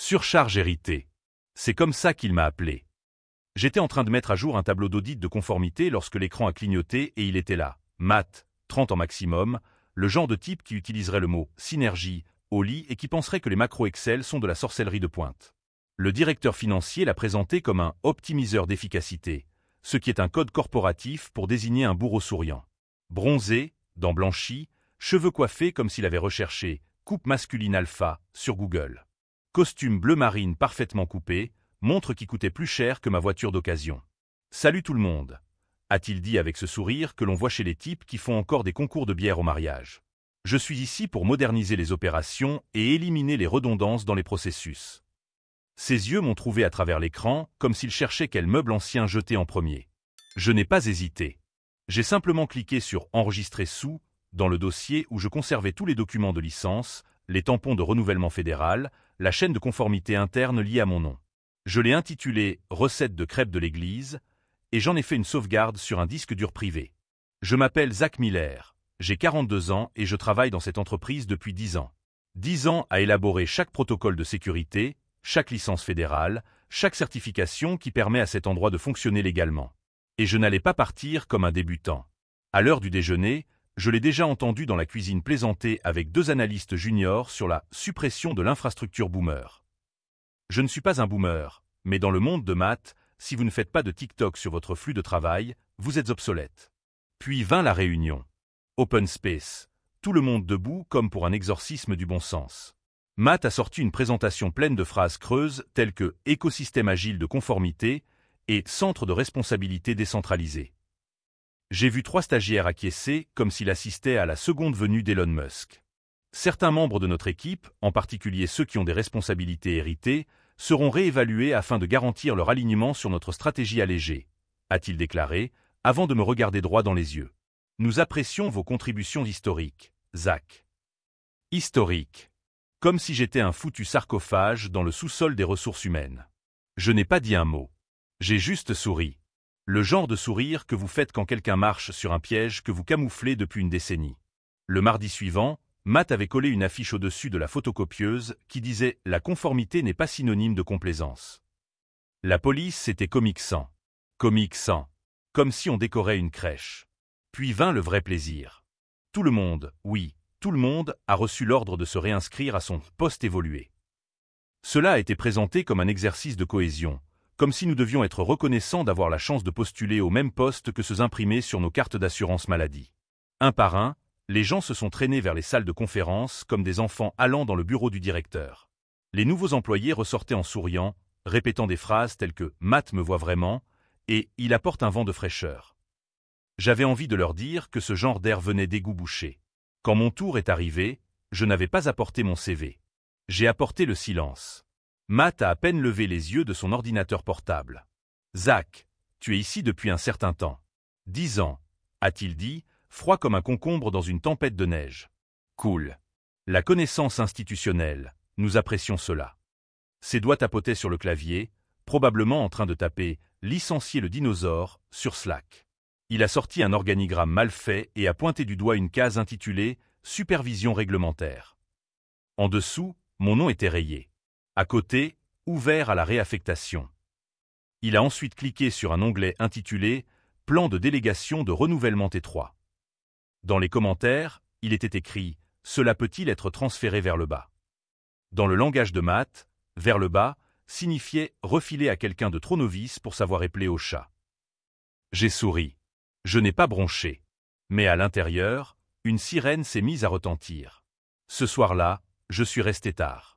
Surcharge héritée. C'est comme ça qu'il m'a appelé. J'étais en train de mettre à jour un tableau d'audit de conformité lorsque l'écran a clignoté et il était là. Matt, 30 ans maximum, le genre de type qui utiliserait le mot « synergie » au lit et qui penserait que les macros Excel sont de la sorcellerie de pointe. Le directeur financier l'a présenté comme un « optimiseur d'efficacité », ce qui est un code corporatif pour désigner un bourreau souriant. Bronzé, dents blanchies, cheveux coiffés comme s'il avait recherché « coupe masculine alpha » sur Google. Costume bleu marine parfaitement coupé, montre qui coûtait plus cher que ma voiture d'occasion. « Salut tout le monde », a-t-il dit avec ce sourire que l'on voit chez les types qui font encore des concours de bière au mariage. « Je suis ici pour moderniser les opérations et éliminer les redondances dans les processus. » Ses yeux m'ont trouvé à travers l'écran, comme s'il cherchait quel meuble ancien jeter en premier. Je n'ai pas hésité. J'ai simplement cliqué sur « Enregistrer sous » dans le dossier où je conservais tous les documents de licence, les tampons de renouvellement fédéral, la chaîne de conformité interne liée à mon nom. Je l'ai intitulé « Recette de crêpes de l'église » et j'en ai fait une sauvegarde sur un disque dur privé. Je m'appelle Zach Miller, j'ai 42 ans et je travaille dans cette entreprise depuis 10 ans. 10 ans à élaborer chaque protocole de sécurité, chaque licence fédérale, chaque certification qui permet à cet endroit de fonctionner légalement. Et je n'allais pas partir comme un débutant. À l'heure du déjeuner, je l'ai déjà entendu dans la cuisine plaisanter avec 2 analystes juniors sur la suppression de l'infrastructure boomer. Je ne suis pas un boomer, mais dans le monde de maths, si vous ne faites pas de TikTok sur votre flux de travail, vous êtes obsolète. Puis vint la réunion. Open space. Tout le monde debout comme pour un exorcisme du bon sens. Matt a sorti une présentation pleine de phrases creuses telles que « écosystème agile de conformité » et « centre de responsabilité décentralisé ». J'ai vu 3 stagiaires acquiescer comme s'ils assistaient à la seconde venue d'Elon Musk. Certains membres de notre équipe, en particulier ceux qui ont des responsabilités héritées, seront réévalués afin de garantir leur alignement sur notre stratégie allégée, a-t-il déclaré, avant de me regarder droit dans les yeux. Nous apprécions vos contributions historiques, Zach. Historique. Comme si j'étais un foutu sarcophage dans le sous-sol des ressources humaines. Je n'ai pas dit un mot. J'ai juste souri. Le genre de sourire que vous faites quand quelqu'un marche sur un piège que vous camouflez depuis une décennie. Le mardi suivant, Matt avait collé une affiche au-dessus de la photocopieuse qui disait « La conformité n'est pas synonyme de complaisance ». La police, c'était Comic Sans. Comic Sans. Comme si on décorait une crèche. Puis vint le vrai plaisir. Tout le monde, oui, tout le monde a reçu l'ordre de se réinscrire à son poste évolué. Cela a été présenté comme un exercice de cohésion, comme si nous devions être reconnaissants d'avoir la chance de postuler au même poste que ceux imprimés sur nos cartes d'assurance maladie. Un par un, les gens se sont traînés vers les salles de conférence comme des enfants allant dans le bureau du directeur. Les nouveaux employés ressortaient en souriant, répétant des phrases telles que « Matt me voit vraiment » et « Il apporte un vent de fraîcheur ». J'avais envie de leur dire que ce genre d'air venait d'égouts bouchés. Quand mon tour est arrivé, je n'avais pas apporté mon CV. J'ai apporté le silence. Matt a à peine levé les yeux de son ordinateur portable. « Zach, tu es ici depuis un certain temps. 10 ans, a-t-il dit, froid comme un concombre dans une tempête de neige. Cool. La connaissance institutionnelle, nous apprécions cela. » Ses doigts tapotaient sur le clavier, probablement en train de taper « Licencier le dinosaure » sur Slack. Il a sorti un organigramme mal fait et a pointé du doigt une case intitulée « Supervision réglementaire ». En dessous, mon nom était rayé. À côté, ouvert à la réaffectation. Il a ensuite cliqué sur un onglet intitulé « Plan de délégation de renouvellement T3 ». Dans les commentaires, il était écrit « Cela peut-il être transféré vers le bas ?» Dans le langage de Matt, « vers le bas » signifiait refiler à quelqu'un de trop novice pour savoir épeler au chat. J'ai souri. Je n'ai pas bronché. Mais à l'intérieur, une sirène s'est mise à retentir. Ce soir-là, je suis resté tard.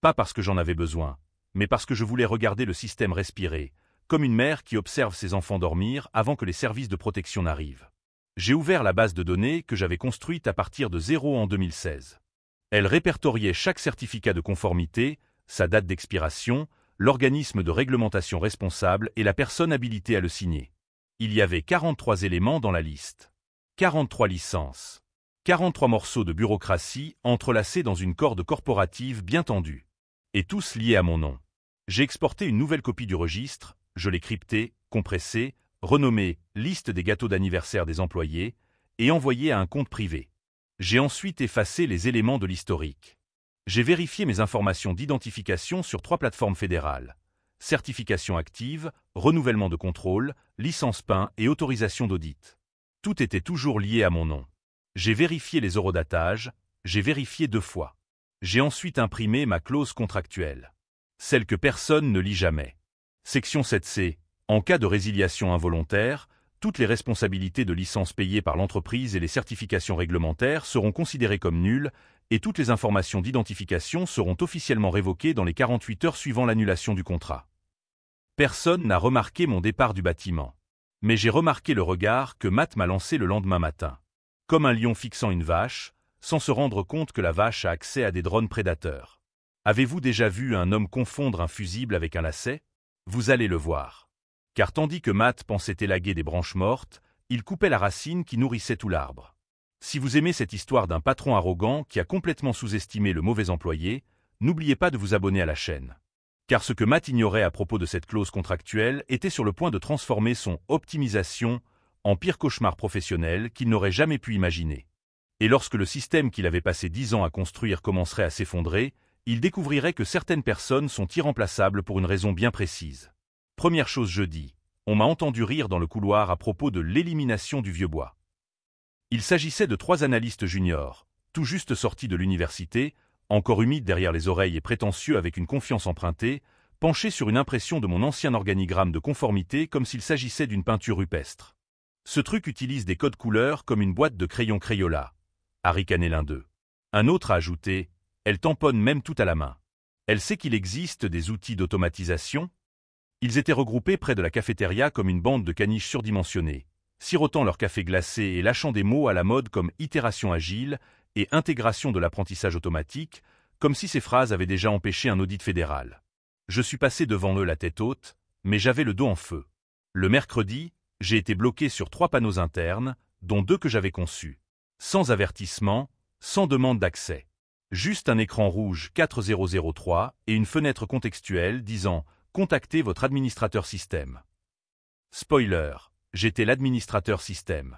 Pas parce que j'en avais besoin, mais parce que je voulais regarder le système respirer, comme une mère qui observe ses enfants dormir avant que les services de protection n'arrivent. J'ai ouvert la base de données que j'avais construite à partir de 0 en 2016. Elle répertoriait chaque certificat de conformité, sa date d'expiration, l'organisme de réglementation responsable et la personne habilitée à le signer. Il y avait 43 éléments dans la liste. 43 licences. 43 morceaux de bureaucratie entrelacés dans une corde corporative bien tendue. Et tous liés à mon nom. J'ai exporté une nouvelle copie du registre, je l'ai crypté, compressé, renommé « Liste des gâteaux d'anniversaire des employés » et envoyé à un compte privé. J'ai ensuite effacé les éléments de l'historique. J'ai vérifié mes informations d'identification sur 3 plateformes fédérales. Certification active, renouvellement de contrôle, licence PIN et autorisation d'audit. Tout était toujours lié à mon nom. J'ai vérifié les eurodatages, j'ai vérifié 2 fois. J'ai ensuite imprimé ma clause contractuelle. Celle que personne ne lit jamais. Section 7C. En cas de résiliation involontaire, toutes les responsabilités de licence payées par l'entreprise et les certifications réglementaires seront considérées comme nulles et toutes les informations d'identification seront officiellement révoquées dans les 48 heures suivant l'annulation du contrat. Personne n'a remarqué mon départ du bâtiment. Mais j'ai remarqué le regard que Matt m'a lancé le lendemain matin. Comme un lion fixant une vache, sans se rendre compte que la vache a accès à des drones prédateurs. Avez-vous déjà vu un homme confondre un fusible avec un lacet? Vous allez le voir. Car tandis que Matt pensait élaguer des branches mortes, il coupait la racine qui nourrissait tout l'arbre. Si vous aimez cette histoire d'un patron arrogant qui a complètement sous-estimé le mauvais employé, n'oubliez pas de vous abonner à la chaîne. Car ce que Matt ignorait à propos de cette clause contractuelle était sur le point de transformer son « optimisation » en pire cauchemar professionnel qu'il n'aurait jamais pu imaginer. Et lorsque le système qu'il avait passé 10 ans à construire commencerait à s'effondrer, il découvrirait que certaines personnes sont irremplaçables pour une raison bien précise. Première chose jeudi, on m'a entendu rire dans le couloir à propos de l'élimination du vieux bois. Il s'agissait de 3 analystes juniors, tout juste sortis de l'université, encore humides derrière les oreilles et prétentieux avec une confiance empruntée, penchés sur une impression de mon ancien organigramme de conformité comme s'il s'agissait d'une peinture rupestre. Ce truc utilise des codes couleurs comme une boîte de crayons Crayola, a ricané l'un d'eux. Un autre a ajouté, elle tamponne même tout à la main. Elle sait qu'il existe des outils d'automatisation? Ils étaient regroupés près de la cafétéria comme une bande de caniches surdimensionnés, sirotant leur café glacé et lâchant des mots à la mode comme itération agile et intégration de l'apprentissage automatique, comme si ces phrases avaient déjà empêché un audit fédéral. Je suis passé devant eux la tête haute, mais j'avais le dos en feu. Le mercredi, j'ai été bloqué sur 3 panneaux internes, dont 2 que j'avais conçus. Sans avertissement, sans demande d'accès. Juste un écran rouge 4003 et une fenêtre contextuelle disant « Contactez votre administrateur système ». Spoiler, j'étais l'administrateur système.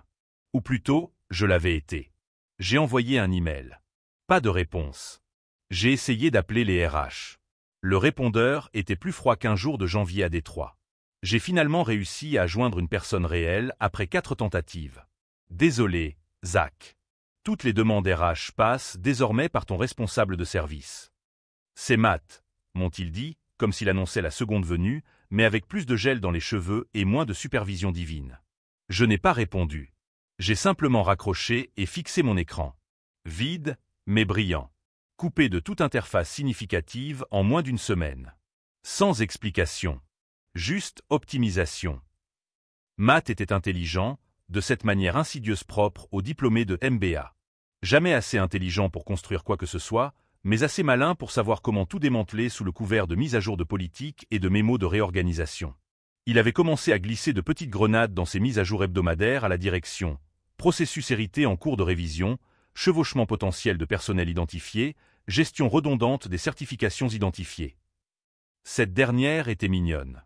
Ou plutôt, je l'avais été. J'ai envoyé un email. Pas de réponse. J'ai essayé d'appeler les RH. Le répondeur était plus froid qu'un jour de janvier à Détroit. J'ai finalement réussi à joindre une personne réelle après 4 tentatives. Désolé, Zach. Toutes les demandes RH passent désormais par ton responsable de service. C'est Matt, m'ont-ils dit, comme s'il annonçait la seconde venue, mais avec plus de gel dans les cheveux et moins de supervision divine. Je n'ai pas répondu. J'ai simplement raccroché et fixé mon écran. Vide, mais brillant. Coupé de toute interface significative en moins d'1 semaine. Sans explication. Juste optimisation. Matt était intelligent, de cette manière insidieuse propre aux diplômés de MBA. Jamais assez intelligent pour construire quoi que ce soit, mais assez malin pour savoir comment tout démanteler sous le couvert de mise à jour de politique et de mémos de réorganisation. Il avait commencé à glisser de petites grenades dans ses mises à jour hebdomadaires à la direction. Processus hérité en cours de révision, chevauchement potentiel de personnel identifié, gestion redondante des certifications identifiées. Cette dernière était mignonne.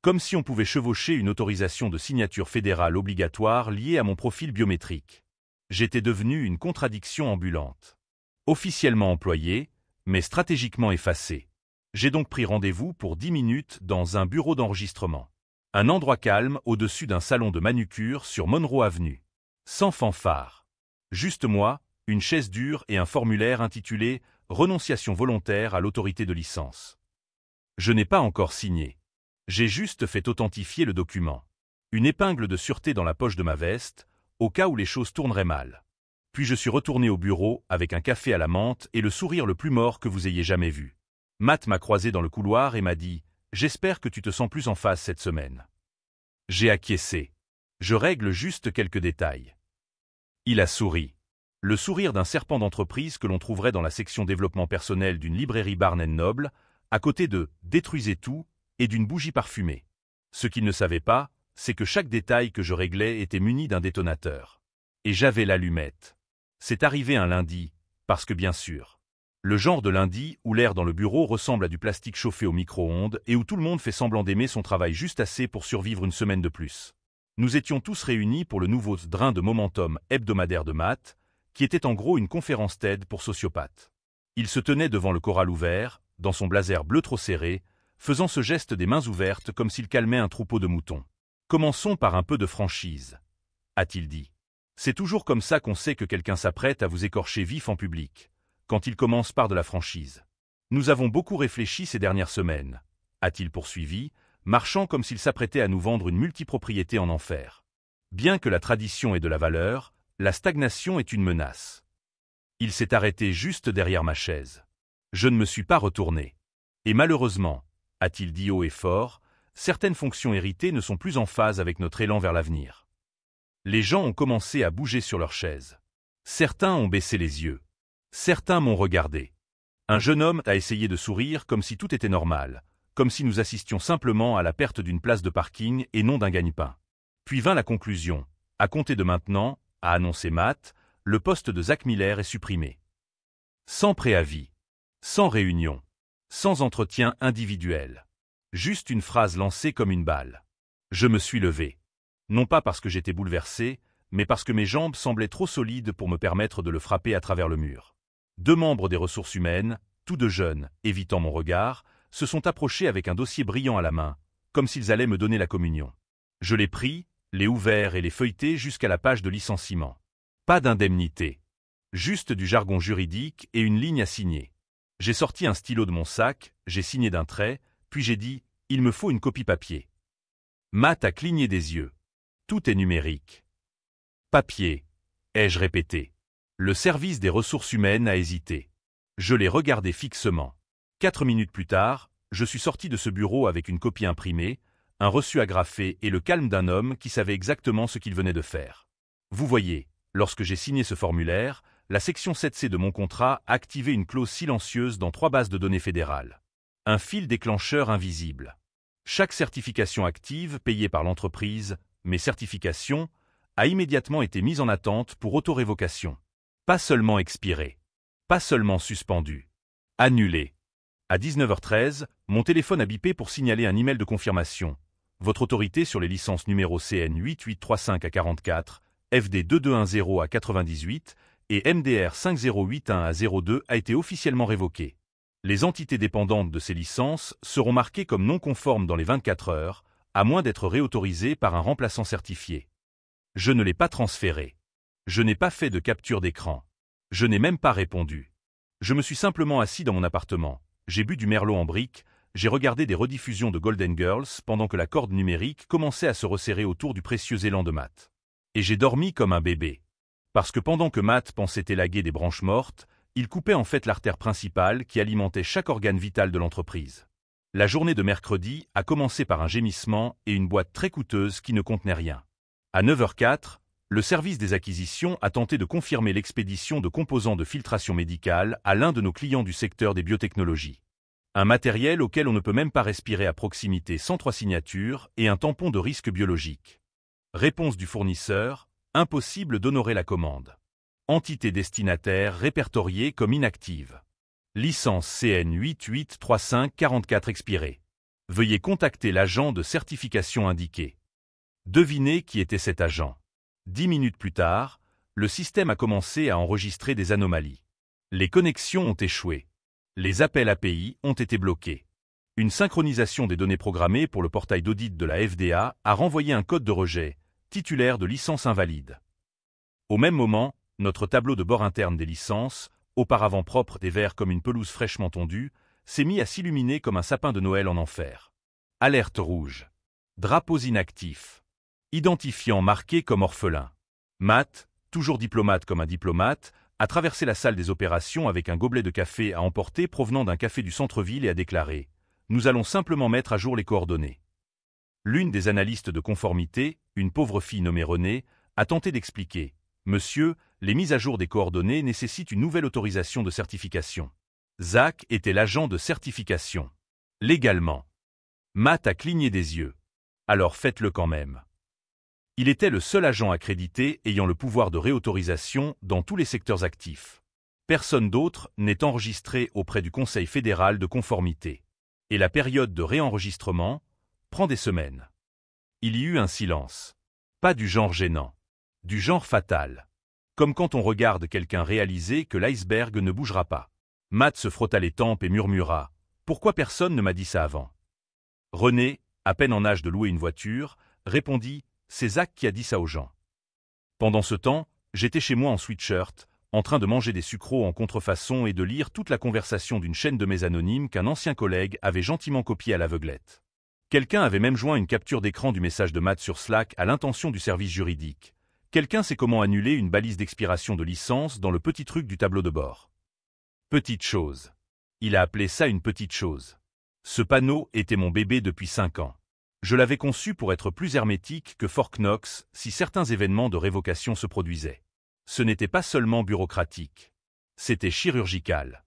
Comme si on pouvait chevaucher une autorisation de signature fédérale obligatoire liée à mon profil biométrique. J'étais devenu une contradiction ambulante. Officiellement employé, mais stratégiquement effacé. J'ai donc pris rendez-vous pour 10 minutes dans un bureau d'enregistrement. Un endroit calme au-dessus d'un salon de manucure sur Monroe Avenue. Sans fanfare. Juste moi, une chaise dure et un formulaire intitulé « Renonciation volontaire à l'autorité de licence ». Je n'ai pas encore signé. J'ai juste fait authentifier le document. Une épingle de sûreté dans la poche de ma veste, au cas où les choses tourneraient mal. Puis je suis retourné au bureau avec un café à la menthe et le sourire le plus mort que vous ayez jamais vu. Matt m'a croisé dans le couloir et m'a dit « J'espère que tu te sens plus en phase cette semaine ». J'ai acquiescé. Je règle juste quelques détails. Il a souri. Le sourire d'un serpent d'entreprise que l'on trouverait dans la section développement personnel d'une librairie Barnes & Noble, à côté de « Détruisez tout » et d'une bougie parfumée. Ce qu'il ne savait pas, c'est que chaque détail que je réglais était muni d'un détonateur. Et j'avais l'allumette. C'est arrivé un lundi, parce que bien sûr. Le genre de lundi où l'air dans le bureau ressemble à du plastique chauffé au micro-ondes et où tout le monde fait semblant d'aimer son travail juste assez pour survivre une semaine de plus. Nous étions tous réunis pour le nouveau drain de momentum hebdomadaire de Matt, qui était en gros une conférence TED pour sociopathes. Il se tenait devant le corral ouvert, dans son blazer bleu trop serré, faisant ce geste des mains ouvertes comme s'il calmait un troupeau de moutons. « Commençons par un peu de franchise », a-t-il dit. C'est toujours comme ça qu'on sait que quelqu'un s'apprête à vous écorcher vif en public, quand il commence par de la franchise. Nous avons beaucoup réfléchi ces dernières semaines, a-t-il poursuivi, marchant comme s'il s'apprêtait à nous vendre une multipropriété en enfer. Bien que la tradition ait de la valeur, la stagnation est une menace. Il s'est arrêté juste derrière ma chaise. Je ne me suis pas retourné. Et malheureusement, a-t-il dit haut et fort, certaines fonctions héritées ne sont plus en phase avec notre élan vers l'avenir. Les gens ont commencé à bouger sur leurs chaises. Certains ont baissé les yeux. Certains m'ont regardé. Un jeune homme a essayé de sourire comme si tout était normal, comme si nous assistions simplement à la perte d'une place de parking et non d'un gagne-pain. Puis vint la conclusion. À compter de maintenant, a annoncé Matt, le poste de Zach Miller est supprimé. Sans préavis, sans réunion, sans entretien individuel. Juste une phrase lancée comme une balle. Je me suis levé. Non pas parce que j'étais bouleversé, mais parce que mes jambes semblaient trop solides pour me permettre de le frapper à travers le mur. 2 membres des ressources humaines, tous 2 jeunes, évitant mon regard, se sont approchés avec un dossier brillant à la main, comme s'ils allaient me donner la communion. Je l'ai pris, l'ai ouvert et l'ai feuilleté jusqu'à la page de licenciement. Pas d'indemnité. Juste du jargon juridique et une ligne à signer. J'ai sorti un stylo de mon sac, j'ai signé d'un trait, puis j'ai dit « Il me faut une copie papier ». Matt a cligné des yeux. Tout est numérique. Papier, ai-je répété. Le service des ressources humaines a hésité. Je l'ai regardé fixement. 4 minutes plus tard, je suis sorti de ce bureau avec une copie imprimée, un reçu agrafé et le calme d'un homme qui savait exactement ce qu'il venait de faire. Vous voyez, lorsque j'ai signé ce formulaire, la section 7C de mon contrat a activé une clause silencieuse dans 3 bases de données fédérales. Un fil déclencheur invisible. Chaque certification active payée par l'entreprise, mes certifications, a immédiatement été mise en attente pour autorévocation. Pas seulement expirée. Pas seulement suspendue. Annulée. À 19h13, mon téléphone a bipé pour signaler un email de confirmation. Votre autorité sur les licences numéro CN 8835 à 44, FD 2210 à 98 et MDR 5081 à 02 a été officiellement révoquée. Les entités dépendantes de ces licences seront marquées comme non conformes dans les 24 heures, à moins d'être réautorisées par un remplaçant certifié. Je ne l'ai pas transféré. Je n'ai pas fait de capture d'écran. Je n'ai même pas répondu. Je me suis simplement assis dans mon appartement. J'ai bu du merlot en brique, j'ai regardé des rediffusions de Golden Girls pendant que la corde numérique commençait à se resserrer autour du précieux élan de Matt. Et j'ai dormi comme un bébé. Parce que pendant que Matt pensait élaguer des branches mortes, il coupait en fait l'artère principale qui alimentait chaque organe vital de l'entreprise. La journée de mercredi a commencé par un gémissement et une boîte très coûteuse qui ne contenait rien. À 9h04, le service des acquisitions a tenté de confirmer l'expédition de composants de filtration médicale à l'un de nos clients du secteur des biotechnologies. Un matériel auquel on ne peut même pas respirer à proximité sans 3 signatures et un tampon de risque biologique. Réponse du fournisseur, impossible d'honorer la commande. Entité destinataire répertoriée comme inactive. Licence CN 883544 expirée. Veuillez contacter l'agent de certification indiqué. Devinez qui était cet agent. 10 minutes plus tard, le système a commencé à enregistrer des anomalies. Les connexions ont échoué. Les appels API ont été bloqués. Une synchronisation des données programmées pour le portail d'audit de la FDA a renvoyé un code de rejet, titulaire de licence invalide. Au même moment, notre tableau de bord interne des licences, auparavant propre des verts comme une pelouse fraîchement tondue, s'est mis à s'illuminer comme un sapin de Noël en enfer. Alerte rouge. Drapeaux inactifs. Identifiant marqué comme orphelin. Matt, toujours diplomate comme un diplomate, a traversé la salle des opérations avec un gobelet de café à emporter provenant d'un café du centre-ville et a déclaré « Nous allons simplement mettre à jour les coordonnées ». L'une des analystes de conformité, une pauvre fille nommée Renée, a tenté d'expliquer « Monsieur, les mises à jour des coordonnées nécessitent une nouvelle autorisation de certification. » Zach était l'agent de certification. Légalement. Matt a cligné des yeux. Alors faites-le quand même. Il était le seul agent accrédité ayant le pouvoir de réautorisation dans tous les secteurs actifs. Personne d'autre n'est enregistré auprès du Conseil fédéral de conformité. Et la période de réenregistrement prend des semaines. Il y eut un silence. Pas du genre gênant. Du genre fatal. Comme quand on regarde quelqu'un réaliser que l'iceberg ne bougera pas. Matt se frotta les tempes et murmura « Pourquoi personne ne m'a dit ça avant ?» René, à peine en âge de louer une voiture, répondit « C'est Zach qui a dit ça aux gens. » Pendant ce temps, j'étais chez moi en sweatshirt, en train de manger des sucreaux en contrefaçon et de lire toute la conversation d'une chaîne de mails anonymes qu'un ancien collègue avait gentiment copiée à l'aveuglette. Quelqu'un avait même joint une capture d'écran du message de Matt sur Slack à l'intention du service juridique. Quelqu'un sait comment annuler une balise d'expiration de licence dans le petit truc du tableau de bord. Petite chose. Il a appelé ça une petite chose. Ce panneau était mon bébé depuis 5 ans. Je l'avais conçu pour être plus hermétique que Fort Knox si certains événements de révocation se produisaient. Ce n'était pas seulement bureaucratique. C'était chirurgical.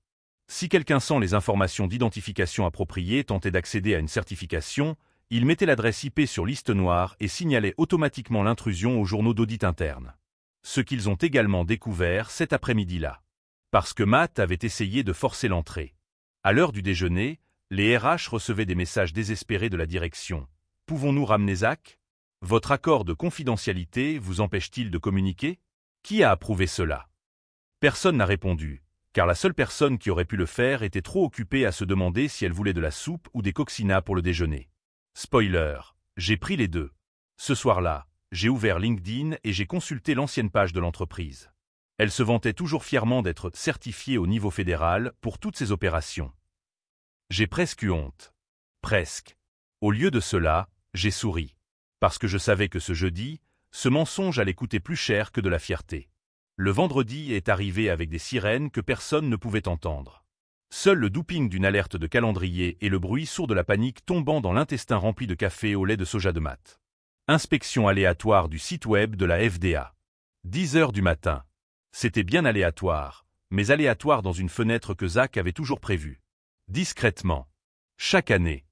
Si quelqu'un sans les informations d'identification appropriées tentait d'accéder à une certification, il mettait l'adresse IP sur liste noire et signalait automatiquement l'intrusion aux journaux d'audit interne. Ce qu'ils ont également découvert cet après-midi-là. Parce que Matt avait essayé de forcer l'entrée. À l'heure du déjeuner, les RH recevaient des messages désespérés de la direction. « Pouvons-nous ramener Zach ? Votre accord de confidentialité vous empêche-t-il de communiquer ? Qui a approuvé cela ?» Personne n'a répondu, car la seule personne qui aurait pu le faire était trop occupée à se demander si elle voulait de la soupe ou des coccinats pour le déjeuner. Spoiler, j'ai pris les deux. Ce soir-là, j'ai ouvert LinkedIn et j'ai consulté l'ancienne page de l'entreprise. Elle se vantait toujours fièrement d'être certifiée au niveau fédéral pour toutes ses opérations. J'ai presque eu honte. Presque. Au lieu de cela, j'ai souri. Parce que je savais que ce jeudi, ce mensonge allait coûter plus cher que de la fierté. Le vendredi est arrivé avec des sirènes que personne ne pouvait entendre. Seul le douping d'une alerte de calendrier et le bruit sourd de la panique tombant dans l'intestin rempli de café au lait de soja de Matt. Inspection aléatoire du site web de la FDA. 10 heures du matin. C'était bien aléatoire, mais aléatoire dans une fenêtre que Zach avait toujours prévue. Discrètement. Chaque année.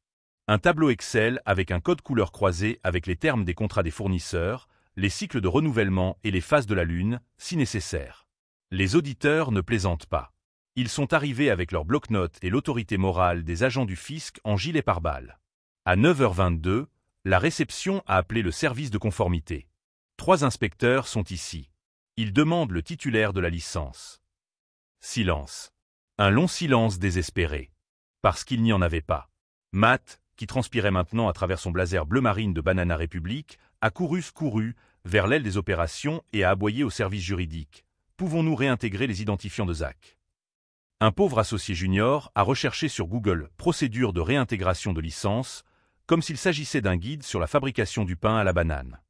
Un tableau Excel avec un code couleur croisé avec les termes des contrats des fournisseurs, les cycles de renouvellement et les phases de la Lune, si nécessaire. Les auditeurs ne plaisantent pas. Ils sont arrivés avec leur bloc-notes et l'autorité morale des agents du fisc en gilet pare-balles. À 9h22, la réception a appelé le service de conformité. 3 inspecteurs sont ici. Ils demandent le titulaire de la licence. Silence. Un long silence désespéré. Parce qu'il n'y en avait pas. Matt, qui transpirait maintenant à travers son blazer bleu marine de Banana Republic, a couru vers l'aile des opérations et a aboyé au service juridique. Pouvons-nous réintégrer les identifiants de Zach ? Un pauvre associé junior a recherché sur Google « Procédure de réintégration de licence » comme s'il s'agissait d'un guide sur la fabrication du pain à la banane.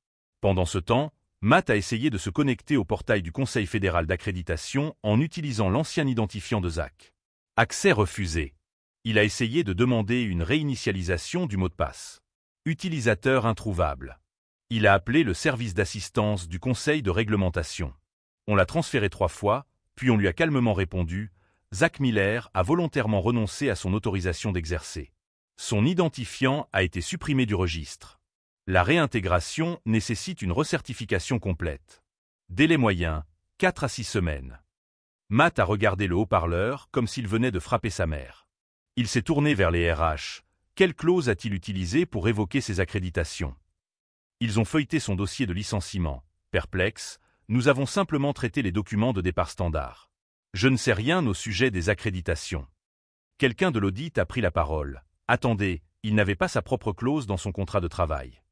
Pendant ce temps, Matt a essayé de se connecter au portail du Conseil fédéral d'accréditation en utilisant l'ancien identifiant de Zach. Accès refusé. Il a essayé de demander une réinitialisation du mot de passe. Utilisateur introuvable. Il a appelé le service d'assistance du Conseil de réglementation. On l'a transféré 3 fois, puis on lui a calmement répondu « Zach Miller a volontairement renoncé à son autorisation d'exercer. Son identifiant a été supprimé du registre. La réintégration nécessite une recertification complète. Délai moyen, 4 à 6 semaines. » Matt a regardé le haut-parleur comme s'il venait de frapper sa mère. Il s'est tourné vers les RH. Quelle clause a-t-il utilisée pour révoquer ses accréditations ? Ils ont feuilleté son dossier de licenciement. Perplexe, nous avons simplement traité les documents de départ standard. Je ne sais rien au sujet des accréditations. Quelqu'un de l'audit a pris la parole. Attendez, il n'avait pas sa propre clause dans son contrat de travail.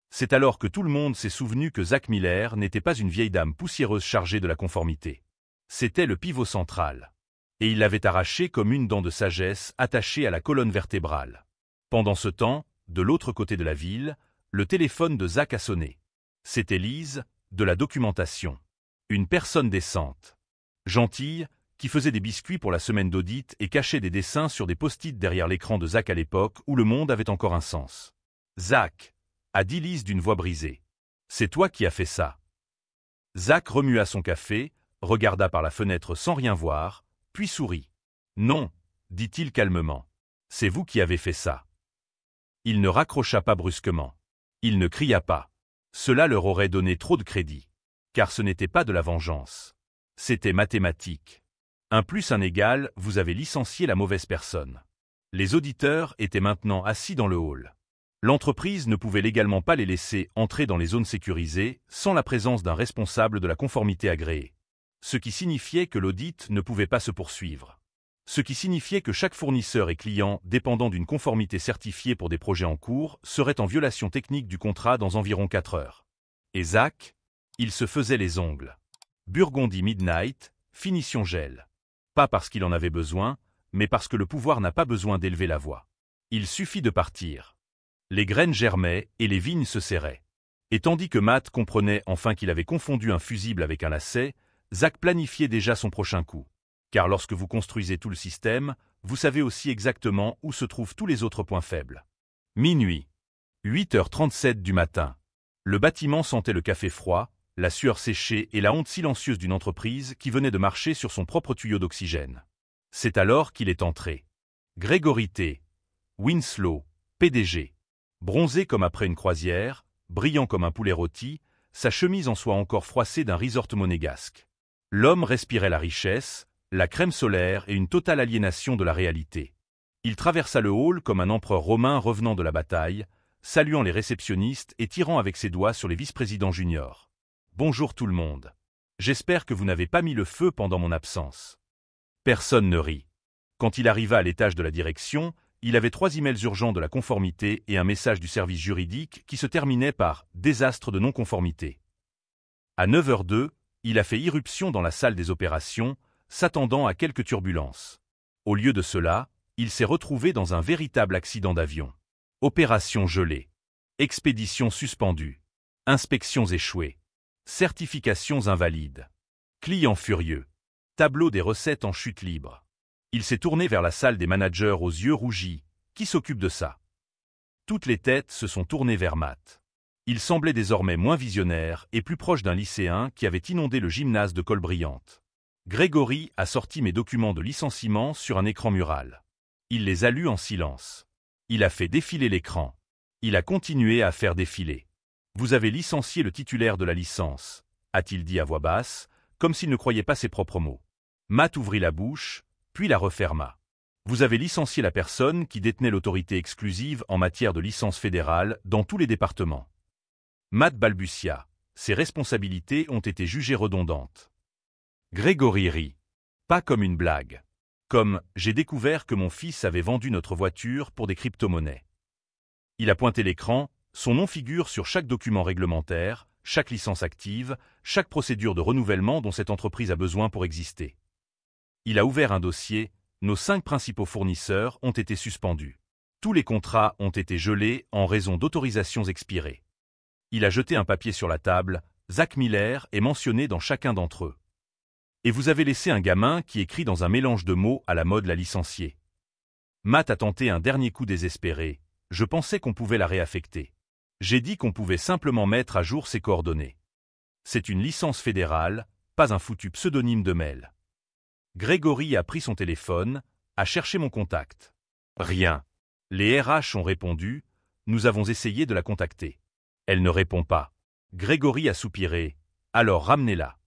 C'est alors que tout le monde s'est souvenu que Zach Miller n'était pas une vieille dame poussiéreuse chargée de la conformité. C'était le pivot central. Et il l'avait arraché comme une dent de sagesse attachée à la colonne vertébrale. Pendant ce temps, de l'autre côté de la ville, le téléphone de Zach a sonné. C'était Lise, de la documentation. Une personne décente. Gentille, qui faisait des biscuits pour la semaine d'audit et cachait des dessins sur des post-it derrière l'écran de Zach à l'époque où le monde avait encore un sens. « Zach !» a dit Lise d'une voix brisée. « C'est toi qui as fait ça. » Zach remua son café, regarda par la fenêtre sans rien voir, puis sourit. « Non, dit-il calmement. C'est vous qui avez fait ça. » Il ne raccrocha pas brusquement. Il ne cria pas. Cela leur aurait donné trop de crédit. Car ce n'était pas de la vengeance. C'était mathématique. 1 + 1 = vous avez licencié la mauvaise personne. Les auditeurs étaient maintenant assis dans le hall. L'entreprise ne pouvait légalement pas les laisser entrer dans les zones sécurisées sans la présence d'un responsable de la conformité agréé. Ce qui signifiait que l'audit ne pouvait pas se poursuivre. ce qui signifiait que chaque fournisseur et client dépendant d'une conformité certifiée pour des projets en cours serait en violation technique du contrat dans environ 4 heures. Et Zach, il se faisait les ongles. Burgundy Midnight, finition gel. Pas parce qu'il en avait besoin, mais parce que le pouvoir n'a pas besoin d'élever la voix. Il suffit de partir. Les graines germaient et les vignes se serraient. Et tandis que Matt comprenait enfin qu'il avait confondu un fusible avec un lacet, Zach planifiait déjà son prochain coup. Car lorsque vous construisez tout le système, vous savez aussi exactement où se trouvent tous les autres points faibles. Minuit. 8h37 du matin. Le bâtiment sentait le café froid, la sueur séchée et la honte silencieuse d'une entreprise qui venait de marcher sur son propre tuyau d'oxygène. C'est alors qu'il est entré. Gregory T. Winslow, PDG. Bronzé comme après une croisière, brillant comme un poulet rôti, sa chemise en soie encore froissée d'un resort monégasque. L'homme respirait la richesse, la crème solaire et une totale aliénation de la réalité. Il traversa le hall comme un empereur romain revenant de la bataille, saluant les réceptionnistes et tirant avec ses doigts sur les vice-présidents juniors. « Bonjour tout le monde. J'espère que vous n'avez pas mis le feu pendant mon absence. » Personne ne rit. Quand il arriva à l'étage de la direction, il avait 3 emails urgents de la conformité et un message du service juridique qui se terminait par « désastre de non-conformité ». À 9h02, il a fait irruption dans la salle des opérations, s'attendant à quelques turbulences. Au lieu de cela, il s'est retrouvé dans un véritable accident d'avion. Opération gelée. Expédition suspendue. Inspections échouées. Certifications invalides. Clients furieux. Tableau des recettes en chute libre. Il s'est tourné vers la salle des managers aux yeux rougis. Qui s'occupe de ça? Toutes les têtes se sont tournées vers Matt. Il semblait désormais moins visionnaire et plus proche d'un lycéen qui avait inondé le gymnase de colle brillante. Gregory a sorti mes documents de licenciement sur un écran mural. Il les a lus en silence. Il a fait défiler l'écran. Il a continué à faire défiler. « Vous avez licencié le titulaire de la licence », a-t-il dit à voix basse, comme s'il ne croyait pas ses propres mots. Matt ouvrit la bouche, puis la referma. « Vous avez licencié la personne qui détenait l'autorité exclusive en matière de licence fédérale dans tous les départements. » Matt balbutia. Ses responsabilités ont été jugées redondantes. Gregory rit. Pas comme une blague. Comme « j'ai découvert que mon fils avait vendu notre voiture pour des crypto-monnaies ». Il a pointé l'écran, son nom figure sur chaque document réglementaire, chaque licence active, chaque procédure de renouvellement dont cette entreprise a besoin pour exister. Il a ouvert un dossier, nos 5 principaux fournisseurs ont été suspendus. Tous les contrats ont été gelés en raison d'autorisations expirées. Il a jeté un papier sur la table, Zach Miller est mentionné dans chacun d'entre eux. Et vous avez laissé un gamin qui écrit dans un mélange de mots à la mode la licencier. Matt a tenté un dernier coup désespéré. Je pensais qu'on pouvait la réaffecter. J'ai dit qu'on pouvait simplement mettre à jour ses coordonnées. C'est une licence fédérale, pas un foutu pseudonyme de mail. Gregory a pris son téléphone, a cherché mon contact. Rien. Les RH ont répondu, nous avons essayé de la contacter. Elle ne répond pas. Gregory a soupiré, alors ramenez-la.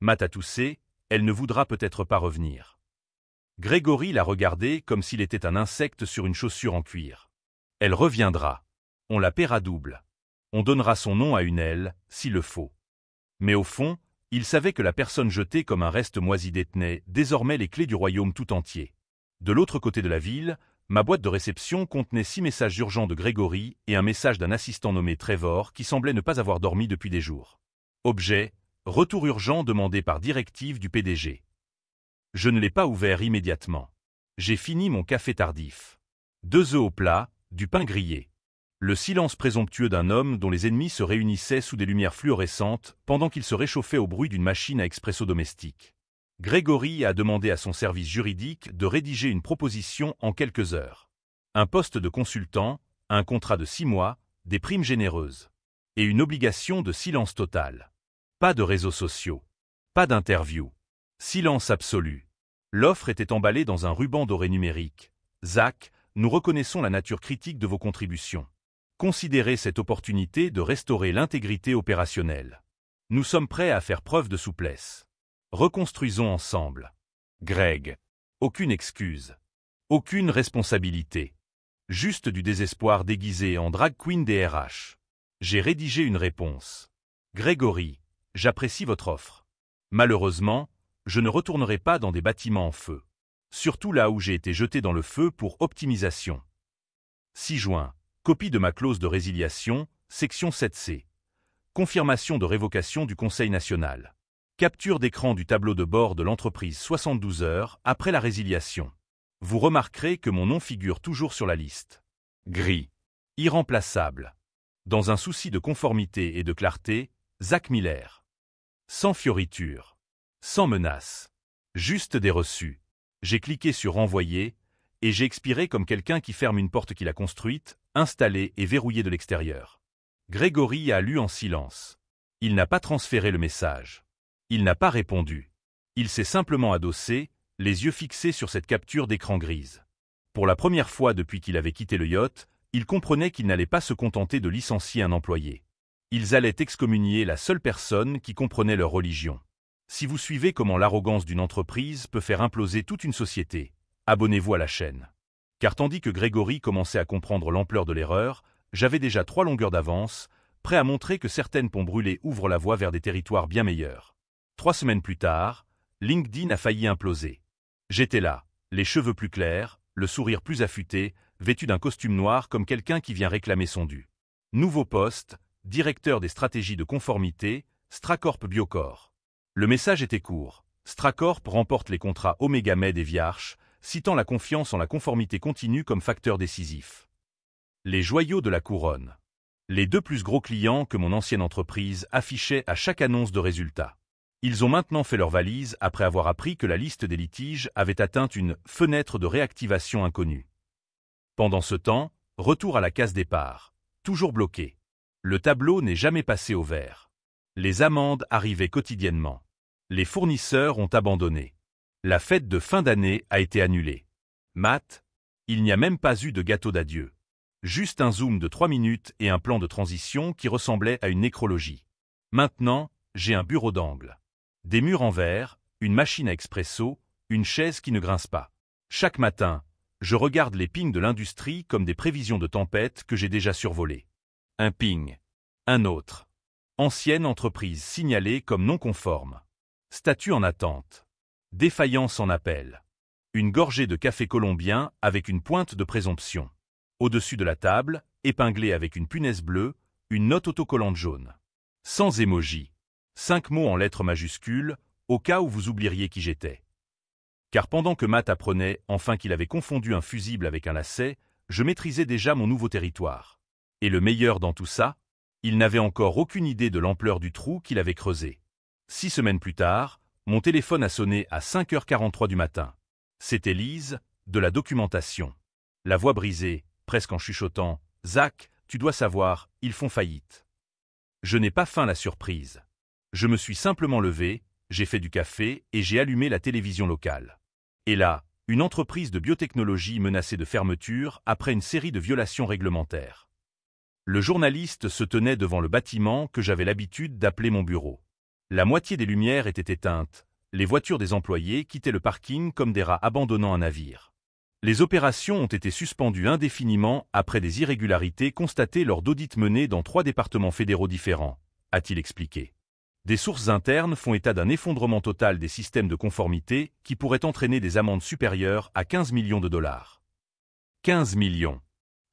Matt a toussé, elle ne voudra peut-être pas revenir. Gregory l'a regardé comme s'il était un insecte sur une chaussure en cuir. Elle reviendra. On la paiera double. On donnera son nom à une aile, s'il le faut. Mais au fond, il savait que la personne jetée comme un reste moisi détenait désormais les clés du royaume tout entier. De l'autre côté de la ville, ma boîte de réception contenait 6 messages urgents de Gregory et un message d'un assistant nommé Trevor qui semblait ne pas avoir dormi depuis des jours. Objet, retour urgent demandé par directive du PDG. Je ne l'ai pas ouvert immédiatement. J'ai fini mon café tardif. 2 œufs au plat, du pain grillé. Le silence présomptueux d'un homme dont les ennemis se réunissaient sous des lumières fluorescentes pendant qu'il se réchauffait au bruit d'une machine à expresso domestique. Gregory a demandé à son service juridique de rédiger une proposition en quelques heures. Un poste de consultant, un contrat de 6 mois, des primes généreuses. Et une obligation de silence total. Pas de réseaux sociaux. Pas d'interview. Silence absolu. L'offre était emballée dans un ruban doré numérique. Zach, nous reconnaissons la nature critique de vos contributions. Considérez cette opportunité de restaurer l'intégrité opérationnelle. Nous sommes prêts à faire preuve de souplesse. Reconstruisons ensemble. Greg. Aucune excuse. Aucune responsabilité. Juste du désespoir déguisé en drag queen des RH. J'ai rédigé une réponse. Gregory, j'apprécie votre offre. Malheureusement, je ne retournerai pas dans des bâtiments en feu. surtout là où j'ai été jeté dans le feu pour optimisation. 6 juin. Copie de ma clause de résiliation, section 7C. Confirmation de révocation du Conseil national. Capture d'écran du tableau de bord de l'entreprise 72 heures après la résiliation. Vous remarquerez que mon nom figure toujours sur la liste. Gris. Irremplaçable. Dans un souci de conformité et de clarté, Zach Miller. Sans fioriture. Sans menace. Juste des reçus. J'ai cliqué sur Renvoyer, et j'ai expiré comme quelqu'un qui ferme une porte qu'il a construite, installée et verrouillée de l'extérieur. Grégory a lu en silence. Il n'a pas transféré le message. Il n'a pas répondu. Il s'est simplement adossé, les yeux fixés sur cette capture d'écran grise. Pour la première fois depuis qu'il avait quitté le yacht, il comprenait qu'il n'allait pas se contenter de licencier un employé. Ils allaient excommunier la seule personne qui comprenait leur religion. Si vous suivez comment l'arrogance d'une entreprise peut faire imploser toute une société, abonnez-vous à la chaîne. Car tandis que Grégory commençait à comprendre l'ampleur de l'erreur, j'avais déjà 3 longueurs d'avance, prêt à montrer que certaines ponts brûlés ouvrent la voie vers des territoires bien meilleurs. 3 semaines plus tard, LinkedIn a failli imploser. J'étais là, les cheveux plus clairs, le sourire plus affûté, vêtu d'un costume noir comme quelqu'un qui vient réclamer son dû. Nouveau poste, directeur des stratégies de conformité, Stracorp Biocor. Le message était court. Stracorp remporte les contrats Omega Med et Viarch, citant la confiance en la conformité continue comme facteur décisif. Les joyaux de la couronne. Les 2 plus gros clients que mon ancienne entreprise affichait à chaque annonce de résultats. Ils ont maintenant fait leur valise après avoir appris que la liste des litiges avait atteint une « fenêtre de réactivation inconnue ». Pendant ce temps, retour à la case départ. Toujours bloqué. Le tableau n'est jamais passé au vert. Les amendes arrivaient quotidiennement. Les fournisseurs ont abandonné. La fête de fin d'année a été annulée. Matt, il n'y a même pas eu de gâteau d'adieu. Juste un zoom de 3 minutes et un plan de transition qui ressemblait à une nécrologie. Maintenant, j'ai un bureau d'angle. Des murs en verre, une machine à expresso, une chaise qui ne grince pas. Chaque matin, je regarde les pings de l'industrie comme des prévisions de tempête que j'ai déjà survolées. Un ping. Un autre. Ancienne entreprise signalée comme non conforme. Statut en attente. Défaillance en appel. Une gorgée de café colombien avec une pointe de présomption. Au-dessus de la table, épinglée avec une punaise bleue, une note autocollante jaune. Sans émoji. 5 mots en lettres majuscules, au cas où vous oublieriez qui j'étais. Car pendant que Matt apprenait enfin qu'il avait confondu un fusible avec un lacet, je maîtrisais déjà mon nouveau territoire. Et le meilleur dans tout ça, il n'avait encore aucune idée de l'ampleur du trou qu'il avait creusé. 6 semaines plus tard, mon téléphone a sonné à 5h43 du matin. C'était Lise, de la documentation. La voix brisée, presque en chuchotant, « Zach, tu dois savoir, ils font faillite. » Je n'ai pas feint la surprise. Je me suis simplement levé, j'ai fait du café et j'ai allumé la télévision locale. Et là, une entreprise de biotechnologie menacée de fermeture après une série de violations réglementaires. Le journaliste se tenait devant le bâtiment que j'avais l'habitude d'appeler mon bureau. La moitié des lumières étaient éteintes, les voitures des employés quittaient le parking comme des rats abandonnant un navire. Les opérations ont été suspendues indéfiniment après des irrégularités constatées lors d'audits menés dans 3 départements fédéraux différents, a-t-il expliqué. Des sources internes font état d'un effondrement total des systèmes de conformité qui pourrait entraîner des amendes supérieures à 15 millions de dollars. 15 millions.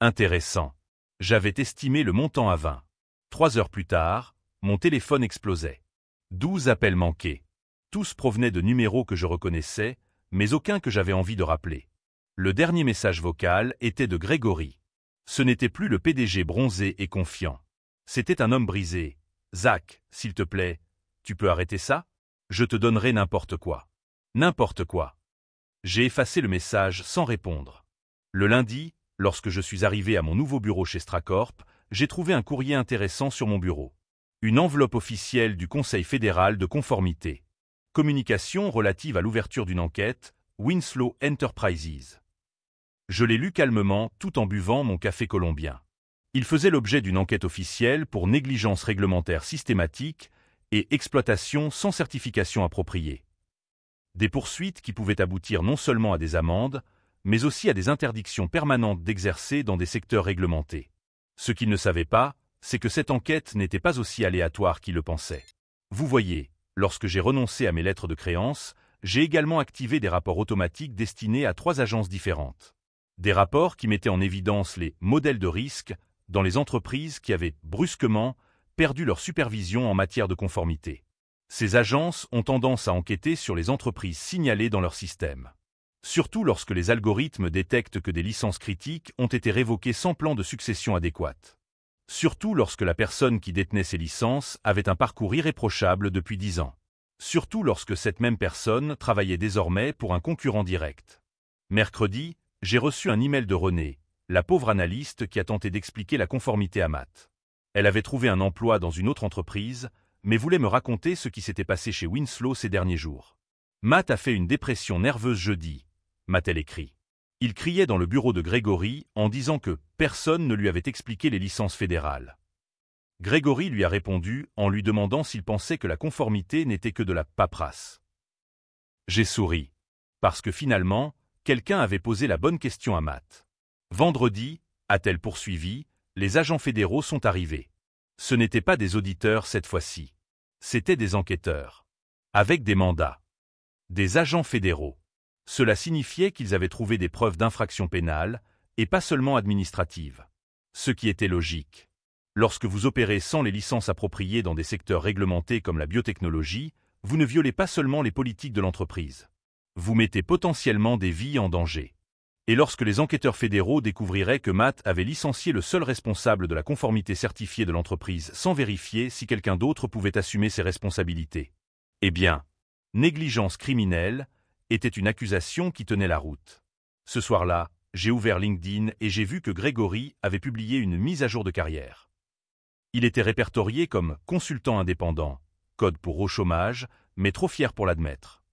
Intéressant. J'avais estimé le montant à 20. 3 heures plus tard, mon téléphone explosait. 12 appels manqués. Tous provenaient de numéros que je reconnaissais, mais aucun que j'avais envie de rappeler. Le dernier message vocal était de Grégory. Ce n'était plus le PDG bronzé et confiant. C'était un homme brisé. « Zach, s'il te plaît, tu peux arrêter ça? Je te donnerai n'importe quoi. » N'importe quoi. J'ai effacé le message sans répondre. Le lundi, lorsque je suis arrivé à mon nouveau bureau chez Stracorp, j'ai trouvé un courrier intéressant sur mon bureau. Une enveloppe officielle du Conseil fédéral de conformité. Communication relative à l'ouverture d'une enquête, Winslow Enterprises. Je l'ai lu calmement tout en buvant mon café colombien. Il faisait l'objet d'une enquête officielle pour négligence réglementaire systématique et exploitation sans certification appropriée. Des poursuites qui pouvaient aboutir non seulement à des amendes, mais aussi à des interdictions permanentes d'exercer dans des secteurs réglementés. Ce qu'il ne savait pas, c'est que cette enquête n'était pas aussi aléatoire qu'il le pensait. Vous voyez, lorsque j'ai renoncé à mes lettres de créance, j'ai également activé des rapports automatiques destinés à 3 agences différentes. Des rapports qui mettaient en évidence les modèles de risque dans les entreprises qui avaient brusquement perdu leur supervision en matière de conformité. Ces agences ont tendance à enquêter sur les entreprises signalées dans leur système. Surtout lorsque les algorithmes détectent que des licences critiques ont été révoquées sans plan de succession adéquat. Surtout lorsque la personne qui détenait ces licences avait un parcours irréprochable depuis 10 ans. Surtout lorsque cette même personne travaillait désormais pour un concurrent direct. Mercredi, j'ai reçu un email de Renée, la pauvre analyste qui a tenté d'expliquer la conformité à Matt. Elle avait trouvé un emploi dans une autre entreprise, mais voulait me raconter ce qui s'était passé chez Winslow ces derniers jours. Matt a fait une dépression nerveuse jeudi, m'a-t-elle écrit. Il criait dans le bureau de Grégory en disant que personne ne lui avait expliqué les licences fédérales. Grégory lui a répondu en lui demandant s'il pensait que la conformité n'était que de la paperasse. J'ai souri. Parce que finalement, quelqu'un avait posé la bonne question à Matt. Vendredi, a-t-elle poursuivi, les agents fédéraux sont arrivés. Ce n'étaient pas des auditeurs cette fois-ci. C'étaient des enquêteurs. Avec des mandats. Des agents fédéraux. Cela signifiait qu'ils avaient trouvé des preuves d'infraction pénale, et pas seulement administrative. Ce qui était logique. Lorsque vous opérez sans les licences appropriées dans des secteurs réglementés comme la biotechnologie, vous ne violez pas seulement les politiques de l'entreprise. Vous mettez potentiellement des vies en danger. Et lorsque les enquêteurs fédéraux découvriraient que Matt avait licencié le seul responsable de la conformité certifiée de l'entreprise sans vérifier si quelqu'un d'autre pouvait assumer ses responsabilités. Eh bien, négligence criminelle était une accusation qui tenait la route. Ce soir-là, j'ai ouvert LinkedIn et j'ai vu que Grégory avait publié une mise à jour de carrière. Il était répertorié comme consultant indépendant, code pour au chômage, mais trop fier pour l'admettre.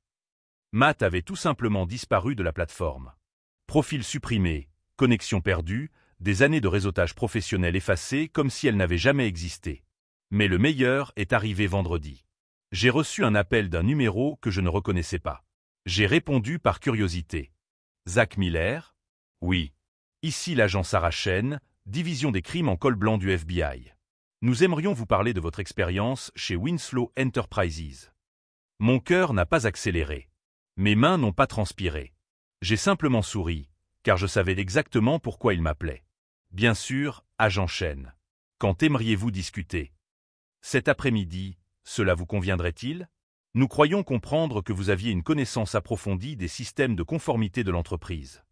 Matt avait tout simplement disparu de la plateforme. Profil supprimé, connexion perdue, des années de réseautage professionnel effacées comme si elles n'avaient jamais existé. Mais le meilleur est arrivé vendredi. J'ai reçu un appel d'un numéro que je ne reconnaissais pas. J'ai répondu par curiosité. Zach Miller? Oui. Ici l'agent Sarah Chen, division des crimes en col blanc du FBI. Nous aimerions vous parler de votre expérience chez Winslow Enterprises. Mon cœur n'a pas accéléré. Mes mains n'ont pas transpiré. J'ai simplement souri, car je savais exactement pourquoi il m'appelait. Bien sûr, agent Chen. Quand aimeriez-vous discuter? Cet après-midi, cela vous conviendrait-il? Nous croyons comprendre que vous aviez une connaissance approfondie des systèmes de conformité de l'entreprise.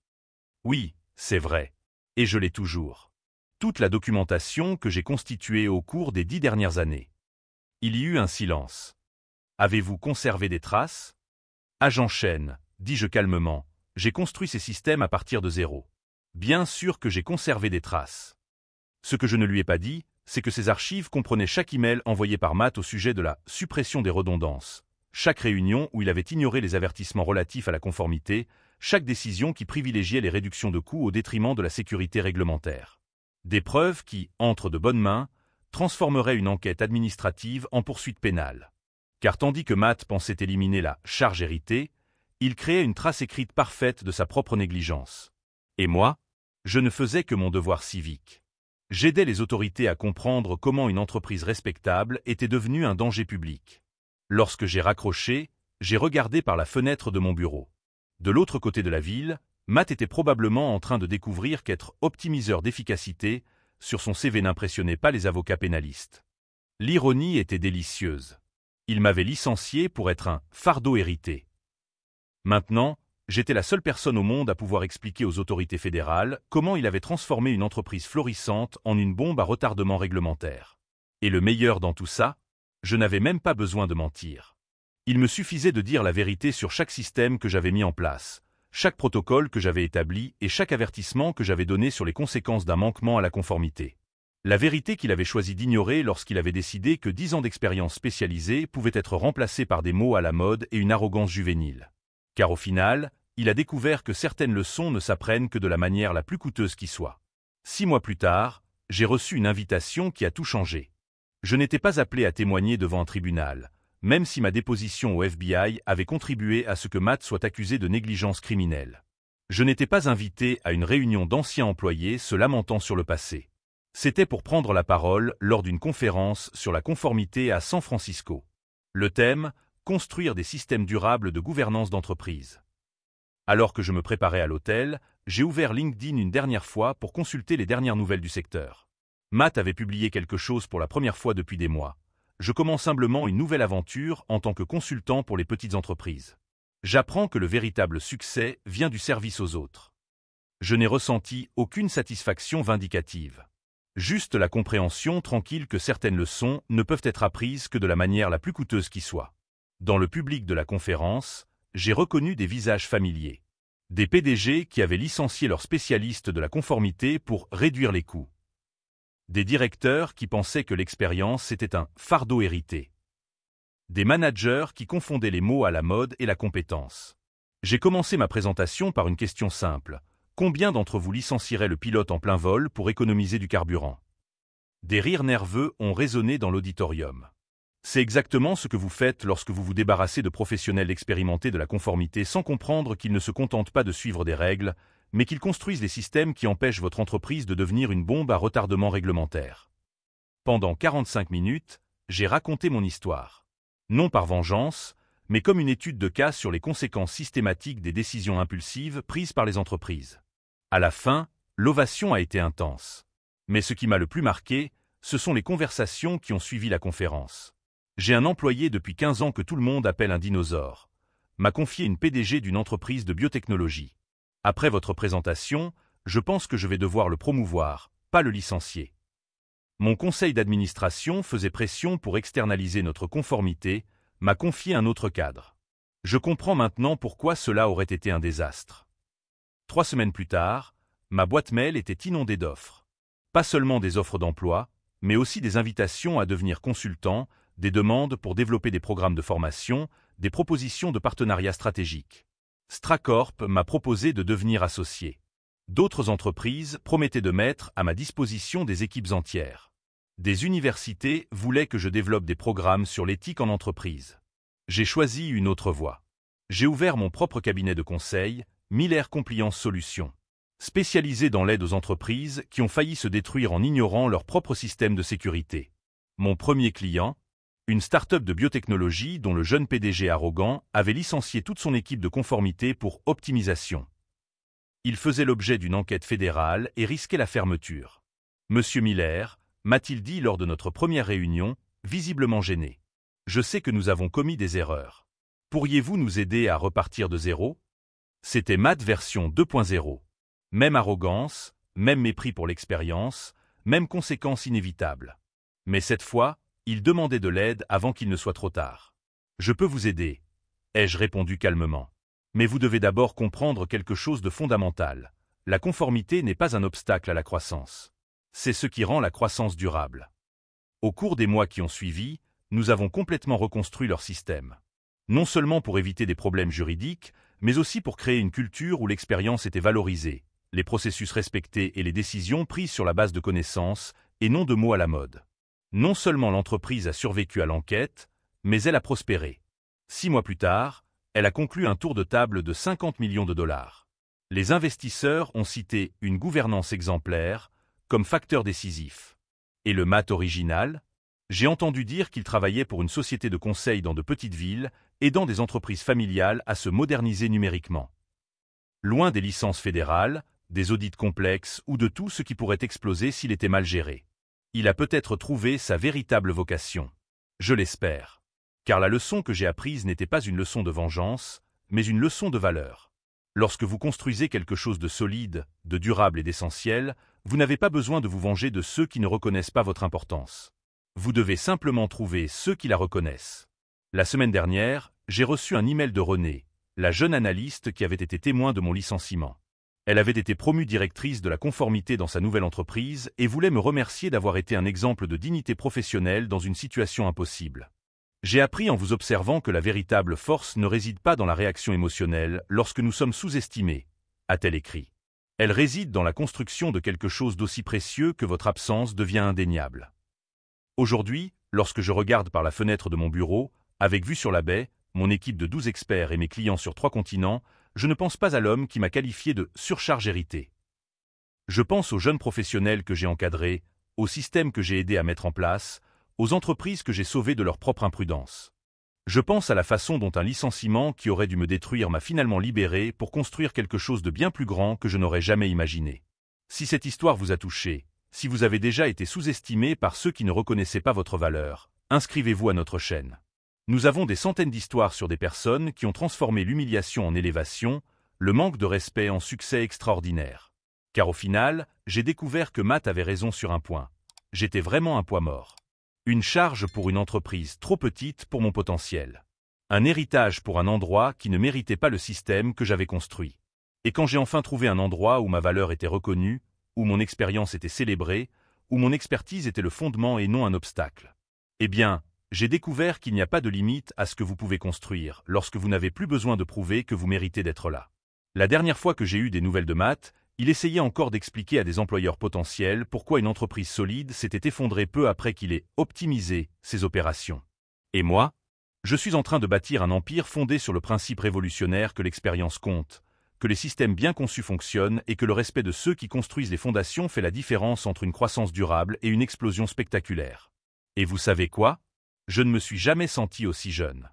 Oui, c'est vrai. Et je l'ai toujours. Toute la documentation que j'ai constituée au cours des 10 dernières années. Il y eut un silence. Avez-vous conservé des traces? Agent Chen, dis-je calmement, j'ai construit ces systèmes à partir de zéro. Bien sûr que j'ai conservé des traces. Ce que je ne lui ai pas dit, c'est que ces archives comprenaient chaque email envoyé par Matt au sujet de la suppression des redondances, chaque réunion où il avait ignoré les avertissements relatifs à la conformité, chaque décision qui privilégiait les réductions de coûts au détriment de la sécurité réglementaire. Des preuves qui, entre de bonnes mains, transformeraient une enquête administrative en poursuite pénale. Car tandis que Matt pensait éliminer la charge héritée, il créait une trace écrite parfaite de sa propre négligence. Et moi, je ne faisais que mon devoir civique. J'aidais les autorités à comprendre comment une entreprise respectable était devenue un danger public. Lorsque j'ai raccroché, j'ai regardé par la fenêtre de mon bureau. De l'autre côté de la ville, Matt était probablement en train de découvrir qu'être optimiseur d'efficacité sur son CV n'impressionnait pas les avocats pénalistes. L'ironie était délicieuse. Il m'avait licencié pour être un fardeau hérité. Maintenant, j'étais la seule personne au monde à pouvoir expliquer aux autorités fédérales comment il avait transformé une entreprise florissante en une bombe à retardement réglementaire. Et le meilleur dans tout ça, je n'avais même pas besoin de mentir. Il me suffisait de dire la vérité sur chaque système que j'avais mis en place, chaque protocole que j'avais établi et chaque avertissement que j'avais donné sur les conséquences d'un manquement à la conformité. La vérité qu'il avait choisi d'ignorer lorsqu'il avait décidé que 10 ans d'expérience spécialisée pouvaient être remplacés par des mots à la mode et une arrogance juvénile. Car au final, il a découvert que certaines leçons ne s'apprennent que de la manière la plus coûteuse qui soit. 6 mois plus tard, j'ai reçu une invitation qui a tout changé. Je n'étais pas appelé à témoigner devant un tribunal, même si ma déposition au FBI avait contribué à ce que Matt soit accusé de négligence criminelle. Je n'étais pas invité à une réunion d'anciens employés se lamentant sur le passé. C'était pour prendre la parole lors d'une conférence sur la conformité à San Francisco. Le thème, construire des systèmes durables de gouvernance d'entreprise. Alors que je me préparais à l'hôtel, j'ai ouvert LinkedIn une dernière fois pour consulter les dernières nouvelles du secteur. Matt avait publié quelque chose pour la première fois depuis des mois. Je commence humblement une nouvelle aventure en tant que consultant pour les petites entreprises. J'apprends que le véritable succès vient du service aux autres. Je n'ai ressenti aucune satisfaction vindicative. Juste la compréhension tranquille que certaines leçons ne peuvent être apprises que de la manière la plus coûteuse qui soit. Dans le public de la conférence, j'ai reconnu des visages familiers. Des PDG qui avaient licencié leurs spécialistes de la conformité pour réduire les coûts. Des directeurs qui pensaient que l'expérience était un fardeau hérité. Des managers qui confondaient les mots à la mode et la compétence. J'ai commencé ma présentation par une question simple. Combien d'entre vous licencieraient le pilote en plein vol pour économiser du carburant? Des rires nerveux ont résonné dans l'auditorium. C'est exactement ce que vous faites lorsque vous vous débarrassez de professionnels expérimentés de la conformité sans comprendre qu'ils ne se contentent pas de suivre des règles, mais qu'ils construisent les systèmes qui empêchent votre entreprise de devenir une bombe à retardement réglementaire. Pendant 45 minutes, j'ai raconté mon histoire. Non par vengeance, mais comme une étude de cas sur les conséquences systématiques des décisions impulsives prises par les entreprises. À la fin, l'ovation a été intense. Mais ce qui m'a le plus marqué, ce sont les conversations qui ont suivi la conférence. J'ai un employé depuis 15 ans que tout le monde appelle un dinosaure. M'a confié une PDG d'une entreprise de biotechnologie. Après votre présentation, je pense que je vais devoir le promouvoir, pas le licencier. Mon conseil d'administration faisait pression pour externaliser notre conformité, m'a confié un autre cadre. Je comprends maintenant pourquoi cela aurait été un désastre. 3 semaines plus tard, ma boîte mail était inondée d'offres. Pas seulement des offres d'emploi, mais aussi des invitations à devenir consultant, des demandes pour développer des programmes de formation, des propositions de partenariat stratégique. Stracorp m'a proposé de devenir associé. D'autres entreprises promettaient de mettre à ma disposition des équipes entières. Des universités voulaient que je développe des programmes sur l'éthique en entreprise. J'ai choisi une autre voie. J'ai ouvert mon propre cabinet de conseil, Miller Compliance Solutions, spécialisé dans l'aide aux entreprises qui ont failli se détruire en ignorant leur propre système de sécurité. Mon premier client, une start-up de biotechnologie dont le jeune PDG arrogant avait licencié toute son équipe de conformité pour optimisation. Il faisait l'objet d'une enquête fédérale et risquait la fermeture. Monsieur Miller, m'a-t-il dit lors de notre première réunion, visiblement gêné. Je sais que nous avons commis des erreurs. Pourriez-vous nous aider à repartir de zéro? C'était Matt version 2.0. Même arrogance, même mépris pour l'expérience, même conséquences inévitables. Mais cette fois, il demandait de l'aide avant qu'il ne soit trop tard. Je peux vous aider, ai-je répondu calmement. Mais vous devez d'abord comprendre quelque chose de fondamental. La conformité n'est pas un obstacle à la croissance. C'est ce qui rend la croissance durable. Au cours des mois qui ont suivi, nous avons complètement reconstruit leur système. Non seulement pour éviter des problèmes juridiques, mais aussi pour créer une culture où l'expérience était valorisée, les processus respectés et les décisions prises sur la base de connaissances et non de mots à la mode. Non seulement l'entreprise a survécu à l'enquête, mais elle a prospéré. 6 mois plus tard, elle a conclu un tour de table de 50 millions de dollars. Les investisseurs ont cité une gouvernance exemplaire comme facteur décisif. Et le Matt original? J'ai entendu dire qu'il travaillait pour une société de conseil dans de petites villes, aidant des entreprises familiales à se moderniser numériquement. Loin des licences fédérales, des audits complexes ou de tout ce qui pourrait exploser s'il était mal géré. Il a peut-être trouvé sa véritable vocation. Je l'espère. Car la leçon que j'ai apprise n'était pas une leçon de vengeance, mais une leçon de valeur. Lorsque vous construisez quelque chose de solide, de durable et d'essentiel, vous n'avez pas besoin de vous venger de ceux qui ne reconnaissent pas votre importance. Vous devez simplement trouver ceux qui la reconnaissent. La semaine dernière, j'ai reçu un email de Renée, la jeune analyste qui avait été témoin de mon licenciement. Elle avait été promue directrice de la conformité dans sa nouvelle entreprise et voulait me remercier d'avoir été un exemple de dignité professionnelle dans une situation impossible. J'ai appris en vous observant que la véritable force ne réside pas dans la réaction émotionnelle lorsque nous sommes sous-estimés, a-t-elle écrit. Elle réside dans la construction de quelque chose d'aussi précieux que votre absence devient indéniable. Aujourd'hui, lorsque je regarde par la fenêtre de mon bureau, avec vue sur la baie, mon équipe de 12 experts et mes clients sur 3 continents, je ne pense pas à l'homme qui m'a qualifié de surcharge héritée. Je pense aux jeunes professionnels que j'ai encadrés, aux systèmes que j'ai aidés à mettre en place, aux entreprises que j'ai sauvées de leur propre imprudence. Je pense à la façon dont un licenciement qui aurait dû me détruire m'a finalement libéré pour construire quelque chose de bien plus grand que je n'aurais jamais imaginé. Si cette histoire vous a touché, si vous avez déjà été sous-estimé par ceux qui ne reconnaissaient pas votre valeur, inscrivez-vous à notre chaîne. Nous avons des centaines d'histoires sur des personnes qui ont transformé l'humiliation en élévation, le manque de respect en succès extraordinaire. Car au final, j'ai découvert que Matt avait raison sur un point. J'étais vraiment un poids mort. Une charge pour une entreprise trop petite pour mon potentiel. Un héritage pour un endroit qui ne méritait pas le système que j'avais construit. Et quand j'ai enfin trouvé un endroit où ma valeur était reconnue, où mon expérience était célébrée, où mon expertise était le fondement et non un obstacle, eh bien, j'ai découvert qu'il n'y a pas de limite à ce que vous pouvez construire lorsque vous n'avez plus besoin de prouver que vous méritez d'être là. La dernière fois que j'ai eu des nouvelles de Matt, il essayait encore d'expliquer à des employeurs potentiels pourquoi une entreprise solide s'était effondrée peu après qu'il ait optimisé ses opérations. Et moi, je suis en train de bâtir un empire fondé sur le principe révolutionnaire que l'expérience compte, que les systèmes bien conçus fonctionnent et que le respect de ceux qui construisent les fondations fait la différence entre une croissance durable et une explosion spectaculaire. Et vous savez quoi? Je ne me suis jamais senti aussi jeune.